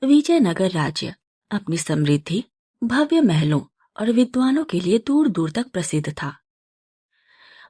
विजयनगर राज्य अपनी समृद्धि, भव्य महलों और विद्वानों के लिए दूर दूर तक प्रसिद्ध था।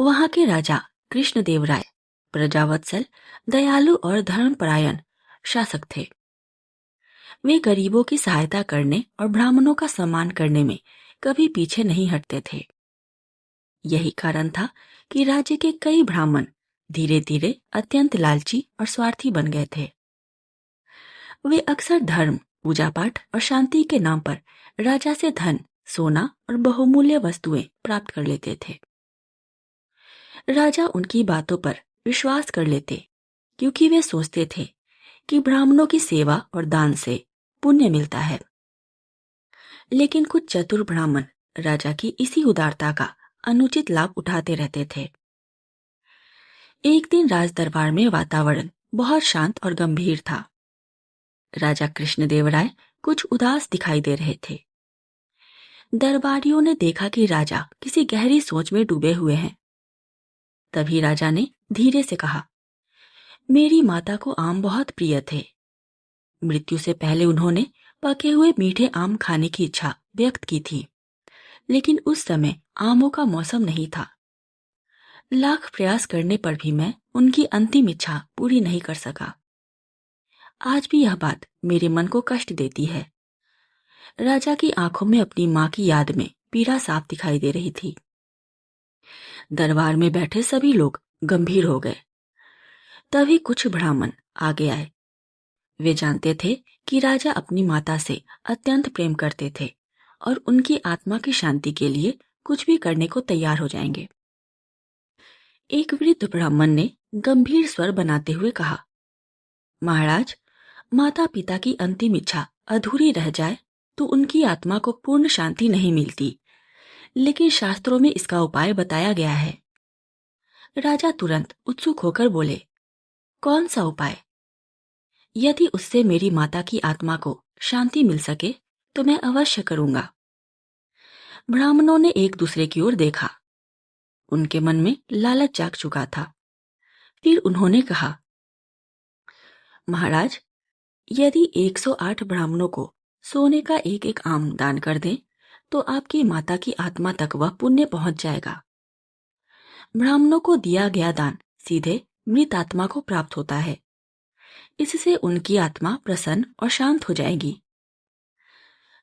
वहां के राजा कृष्णदेवराय प्रजावत्सल, दयालु और धर्मपरायण शासक थे। वे गरीबों की सहायता करने और ब्राह्मणों का सम्मान करने में कभी पीछे नहीं हटते थे। यही कारण था कि राज्य के कई ब्राह्मण धीरे धीरे अत्यंत लालची और स्वार्थी बन गए थे। वे अक्सर धर्म, पूजा पाठ और शांति के नाम पर राजा से धन, सोना और बहुमूल्य वस्तुएं प्राप्त कर लेते थे। राजा उनकी बातों पर विश्वास कर लेते क्योंकि वे सोचते थे कि ब्राह्मणों की सेवा और दान से पुण्य मिलता है। लेकिन कुछ चतुर ब्राह्मण राजा की इसी उदारता का अनुचित लाभ उठाते रहते थे। एक दिन राज दरबार में वातावरण बहुत शांत और गंभीर था। राजा कृष्णदेवराय कुछ उदास दिखाई दे रहे थे। दरबारियों ने देखा कि राजा किसी गहरी सोच में डूबे हुए हैं। तभी राजा ने धीरे से कहा, मेरी माता को आम बहुत प्रिय थे। मृत्यु से पहले उन्होंने पके हुए मीठे आम खाने की इच्छा व्यक्त की थी, लेकिन उस समय आमों का मौसम नहीं था। लाख प्रयास करने पर भी मैं उनकी अंतिम इच्छा पूरी नहीं कर सका। आज भी यह बात मेरे मन को कष्ट देती है। राजा की आंखों में अपनी मां की याद में पीड़ा साफ दिखाई दे रही थी। दरबार में बैठे सभी लोग गंभीर हो गए। तभी कुछ ब्राह्मण आगे आए। वे जानते थे कि राजा अपनी माता से अत्यंत प्रेम करते थे और उनकी आत्मा की शांति के लिए कुछ भी करने को तैयार हो जाएंगे। एक वृद्ध ब्राह्मण ने गंभीर स्वर बनाते हुए कहा, महाराज, माता पिता की अंतिम इच्छा अधूरी रह जाए तो उनकी आत्मा को पूर्ण शांति नहीं मिलती, लेकिन शास्त्रों में इसका उपाय बताया गया है। राजा तुरंत उत्सुक होकर बोले, कौन सा उपाय? यदि उससे मेरी माता की आत्मा को शांति मिल सके तो मैं अवश्य करूंगा। ब्राह्मणों ने एक दूसरे की ओर देखा। उनके मन में लालच जाग चुका था। फिर उन्होंने कहा, महाराज, यदि 108 ब्राह्मणों को सोने का एक एक आम दान कर दें तो आपकी माता की आत्मा तक वह पुण्य पहुंच जाएगा। ब्राह्मणों को दिया गया दान सीधे मृत आत्मा को प्राप्त होता है। इससे उनकी आत्मा प्रसन्न और शांत हो जाएगी।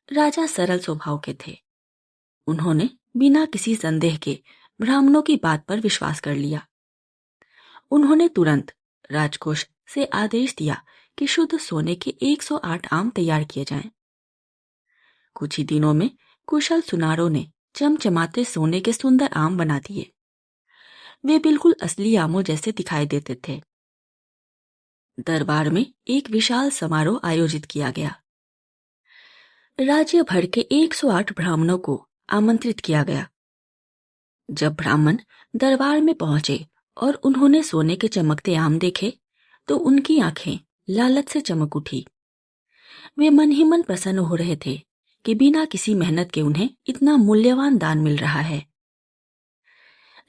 राजा सरल स्वभाव के थे। उन्होंने बिना किसी संदेह के ब्राह्मणों की बात पर विश्वास कर लिया। उन्होंने तुरंत राजकोष से आदेश दिया कि शुद्ध सोने के 108 आम तैयार किए जाएं। कुछ ही दिनों में कुशल सुनारों ने चमचमाते सोने के सुंदर आम बना दिए। वे बिल्कुल असली आमों जैसे दिखाई देते थे। दरबार में एक विशाल समारोह आयोजित किया गया। राज्य भर के 108 ब्राह्मणों को आमंत्रित किया गया। जब ब्राह्मण दरबार में पहुंचे और उन्होंने सोने के चमकते आम देखे तो उनकी आंखें लालच से चमक उठी। वे मन ही मन प्रसन्न हो रहे थे कि बिना किसी मेहनत के उन्हें इतना मूल्यवान दान मिल रहा है।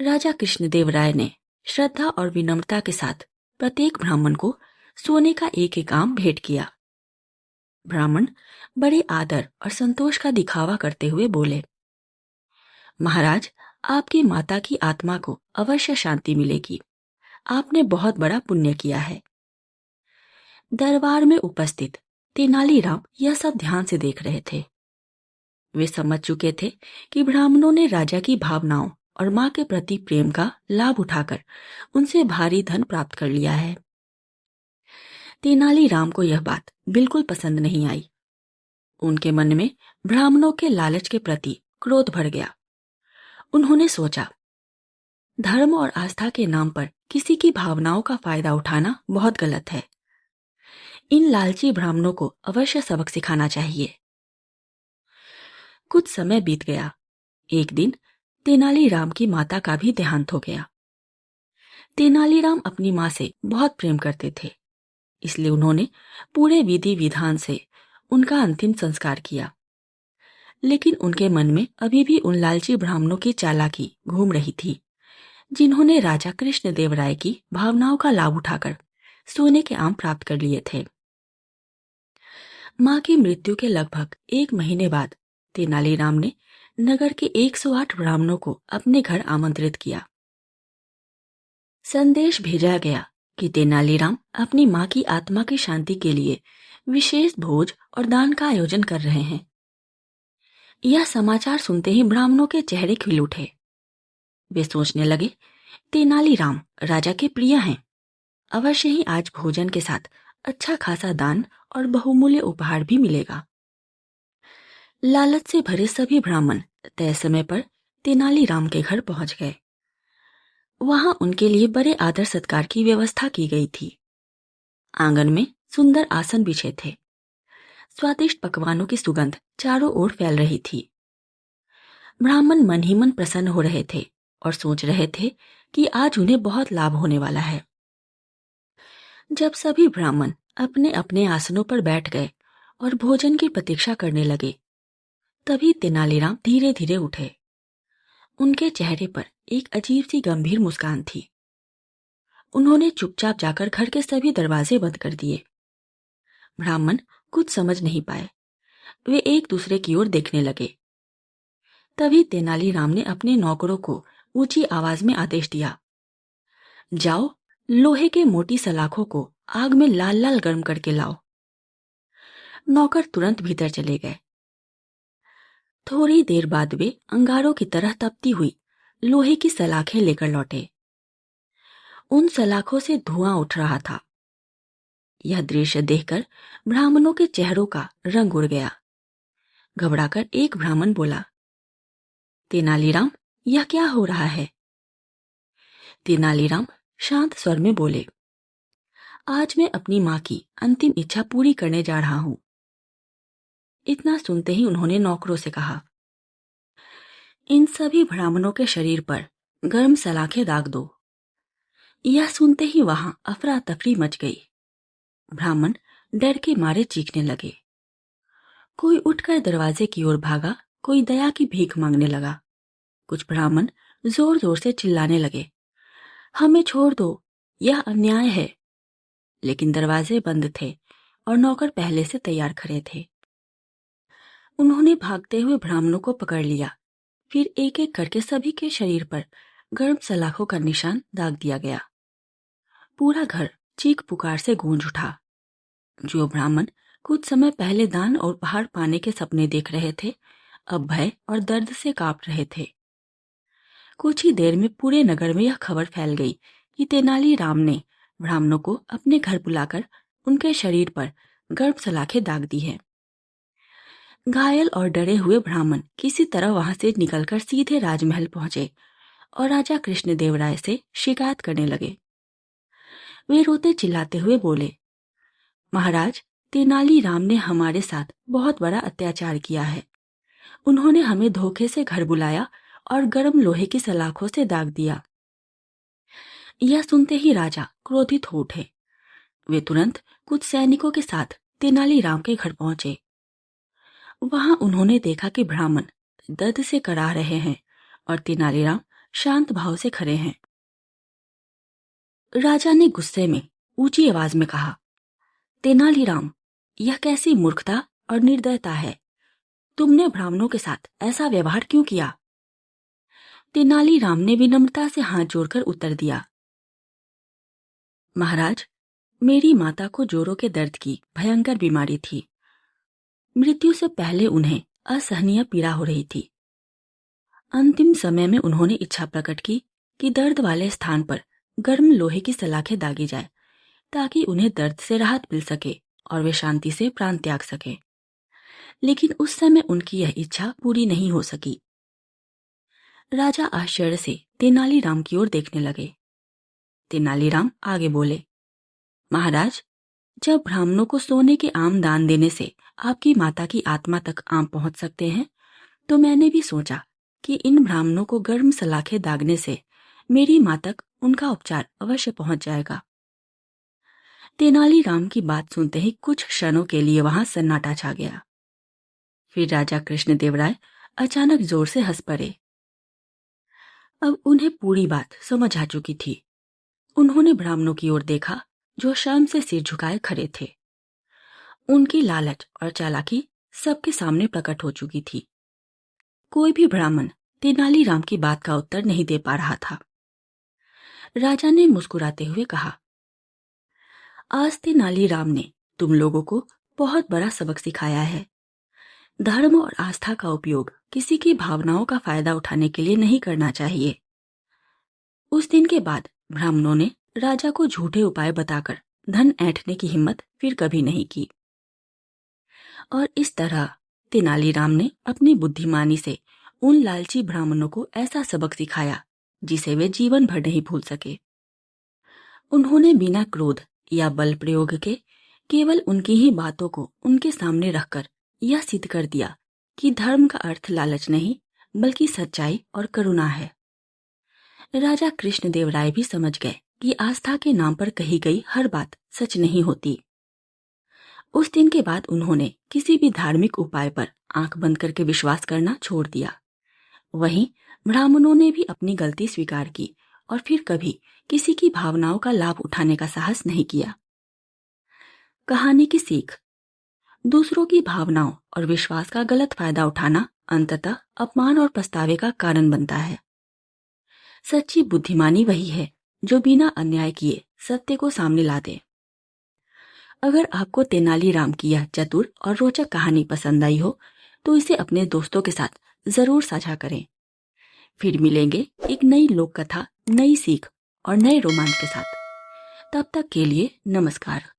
राजा कृष्णदेवराय ने श्रद्धा और विनम्रता के साथ प्रत्येक ब्राह्मण को सोने का एक एक आम भेंट किया। ब्राह्मण बड़े आदर और संतोष का दिखावा करते हुए बोले, महाराज, आपकी माता की आत्मा को अवश्य शांति मिलेगी। आपने बहुत बड़ा पुण्य किया है। दरबार में उपस्थित तेनालीराम यह सब ध्यान से देख रहे थे। वे समझ चुके थे कि ब्राह्मणों ने राजा की भावनाओं और मां के प्रति प्रेम का लाभ उठाकर उनसे भारी धन प्राप्त कर लिया है। तेनालीराम को यह बात बिल्कुल पसंद नहीं आई। उनके मन में ब्राह्मणों के लालच के प्रति क्रोध भर गया। उन्होंने सोचा, धर्म और आस्था के नाम पर किसी की भावनाओं का फायदा उठाना बहुत गलत है। इन लालची ब्राह्मणों को अवश्य सबक सिखाना चाहिए। कुछ समय बीत गया। एक दिन तेनालीराम की माता का भी देहांत हो गया। तेनालीराम अपनी मां से बहुत प्रेम करते थे, इसलिए उन्होंने पूरे विधि विधान से उनका अंतिम संस्कार किया। लेकिन उनके मन में अभी भी उन लालची ब्राह्मणों की चालाकी घूम रही थी, जिन्होंने राजा कृष्णदेवराय की भावनाओं का लाभ उठाकर सोने के आम प्राप्त कर लिए थे। मां की मृत्यु के लगभग 1 महीने बाद तेनालीराम ने नगर के 108 ब्राह्मणों को अपने घर आमंत्रित किया। संदेश भेजा गया कि तेनालीराम अपनी मां की आत्मा की शांति के लिए विशेष भोज और दान का आयोजन कर रहे हैं। यह समाचार सुनते ही ब्राह्मणों के चेहरे खिल उठे। वे सोचने लगे, तेनालीराम राजा के प्रिय हैं, अवश्य ही आज भोजन के साथ अच्छा खासा दान और बहुमूल्य उपहार भी मिलेगा। लालच से भरे सभी ब्राह्मण तय समय पर तेनालीराम के घर पहुंच गए। वहां उनके लिए बड़े आदर सत्कार की व्यवस्था की गई थी। आंगन में सुंदर आसन बिछे थे। स्वादिष्ट पकवानों की सुगंध चारों ओर फैल रही थी। ब्राह्मण मन ही मन प्रसन्न हो रहे थे और सोच रहे थे कि आज उन्हें बहुत लाभ होने वाला है। जब सभी ब्राह्मण अपने अपने आसनों पर बैठ गए और भोजन की प्रतीक्षा करने लगे, तभी तेनालीराम धीरे धीरे उठे। उनके चेहरे पर एक अजीब सी गंभीर मुस्कान थी। उन्होंने चुपचाप जाकर घर के सभी दरवाजे बंद कर दिए। ब्राह्मण कुछ समझ नहीं पाए। वे एक दूसरे की ओर देखने लगे। तभी तेनालीराम ने अपने नौकरों को ऊंची आवाज में आदेश दिया, जाओ, लोहे के मोटी सलाखों को आग में लाल लाल गर्म करके लाओ। नौकर तुरंत भीतर चले गए। थोड़ी देर बाद वे अंगारों की तरह तपती हुई लोहे की सलाखें लेकर लौटे। उन सलाखों से धुआं उठ रहा था। यह दृश्य देखकर ब्राह्मणों के चेहरों का रंग उड़ गया। घबराकर एक ब्राह्मण बोला, तेनालीराम, यह क्या हो रहा है? तेनालीराम शांत स्वर में बोले, आज मैं अपनी मां की अंतिम इच्छा पूरी करने जा रहा हूं। इतना सुनते ही उन्होंने नौकरों से कहा, इन सभी ब्राह्मणों के शरीर पर गर्म सलाखें दाग दो। यह सुनते ही वहां अफरा तफरी मच गई। ब्राह्मण डर के मारे चीखने लगे। कोई उठकर दरवाजे की ओर भागा, कोई दया की भीख मांगने लगा। कुछ ब्राह्मण जोर जोर से चिल्लाने लगे, हमें छोड़ दो, यह अन्याय है। लेकिन दरवाजे बंद थे और नौकर पहले से तैयार खड़े थे। उन्होंने भागते हुए ब्राह्मणों को पकड़ लिया। फिर एक एक करके सभी के शरीर पर गर्म सलाखों का निशान दाग दिया गया। पूरा घर चीख पुकार से गूंज उठा। जो ब्राह्मण कुछ समय पहले दान और उपहार पाने के सपने देख रहे थे, अब भय और दर्द से कांप रहे थे। कुछ ही देर में पूरे नगर में यह खबर फैल गई कि तेनालीराम ने ब्राह्मणों को अपने घर बुलाकर उनके शरीर पर गर्म सलाखें दाग दी है। घायल और डरे हुए ब्राह्मण किसी तरह वहां से निकलकर सीधे राजमहल पहुंचे और राजा कृष्णदेवराय से शिकायत करने लगे। वे रोते चिल्लाते हुए बोले, महाराज, तेनालीराम ने हमारे साथ बहुत बड़ा अत्याचार किया है। उन्होंने हमें धोखे से घर बुलाया और गर्म लोहे की सलाखों से दाग दिया। यह सुनते ही राजा क्रोधित हो उठे। वे तुरंत कुछ सैनिकों के साथ तेनालीराम के घर पहुंचे। वहां उन्होंने देखा कि ब्राह्मण दर्द से कराह रहे हैं और तेनालीराम शांत भाव से खड़े हैं। राजा ने गुस्से में ऊंची आवाज में कहा, तेनालीराम, यह कैसी मूर्खता और निर्दयता है? तुमने ब्राह्मणों के साथ ऐसा व्यवहार क्यों किया? तेनालीराम ने विनम्रता से हाथ जोड़कर उत्तर दिया, महाराज, मेरी माता को जोड़ों के दर्द की भयंकर बीमारी थी। मृत्यु से पहले उन्हें असहनीय पीड़ा हो रही थी। अंतिम समय में उन्होंने इच्छा प्रकट की कि दर्द वाले स्थान पर गर्म लोहे की सलाखें दागी जाए ताकि उन्हें दर्द से राहत मिल सके और वे शांति से प्राण त्याग सके। लेकिन उस समय उनकी यह इच्छा पूरी नहीं हो सकी। राजा आश्चर्य से तेनालीराम की ओर देखने लगे। तेनालीराम आगे बोले, महाराज, जब ब्राह्मणों को सोने के आम दान देने से आपकी माता की आत्मा तक आम पहुंच सकते हैं, तो मैंने भी सोचा कि इन ब्राह्मणों को गर्म सलाखें दागने से मेरी मां तक उनका उपचार अवश्य पहुंच जाएगा। तेनालीराम की बात सुनते ही कुछ क्षणों के लिए वहां सन्नाटा छा गया। फिर राजा कृष्णदेवराय अचानक जोर से हंस पड़े। अब उन्हें पूरी बात समझ आ चुकी थी। उन्होंने ब्राह्मणों की ओर देखा जो शर्म से सिर झुकाए खड़े थे। उनकी लालच और चालाकी सबके सामने प्रकट हो चुकी थी। कोई भी ब्राह्मण तेनालीराम की बात का उत्तर नहीं दे पा रहा था। राजा ने मुस्कुराते हुए कहा, आज तेनालीराम ने तुम लोगों को बहुत बड़ा सबक सिखाया है। धर्म और आस्था का उपयोग किसी की भावनाओं का फायदा उठाने के लिए नहीं करना चाहिए। उस दिन के बाद ब्राह्मणों ने राजा को झूठे उपाय बताकर धन ऐंठने की हिम्मत फिर कभी नहीं की। और इस तरह तेनालीराम ने अपनी बुद्धिमानी से उन लालची ब्राह्मणों को ऐसा सबक सिखाया जिसे वे जीवन भर नहीं भूल सके। उन्होंने बिना क्रोध या बल प्रयोग के केवल उनकी ही बातों को उनके सामने रखकर यह सिद्ध कर दिया कि धर्म का अर्थ लालच नहीं बल्कि सच्चाई और करुणा है। राजा कृष्णदेवराय भी समझ गए कि आस्था के नाम पर कही गई हर बात सच नहीं होती। उस दिन के बाद उन्होंने किसी भी धार्मिक उपाय पर आंख बंद करके विश्वास करना छोड़ दिया। वहीं ब्राह्मणों ने भी अपनी गलती स्वीकार की और फिर कभी किसी की भावनाओं का लाभ उठाने का साहस नहीं किया। कहानी की सीख, दूसरों की भावनाओं और विश्वास का गलत फायदा उठाना अंततः अपमान और पछतावे का कारण बनता है। सच्ची बुद्धिमानी वही है जो बिना अन्याय किए सत्य को सामने ला दे। अगर आपको तेनालीराम की यह चतुर और रोचक कहानी पसंद आई हो तो इसे अपने दोस्तों के साथ जरूर साझा करें। फिर मिलेंगे एक नई लोक कथा, नई सीख और नए रोमांच के साथ। तब तक के लिए नमस्कार।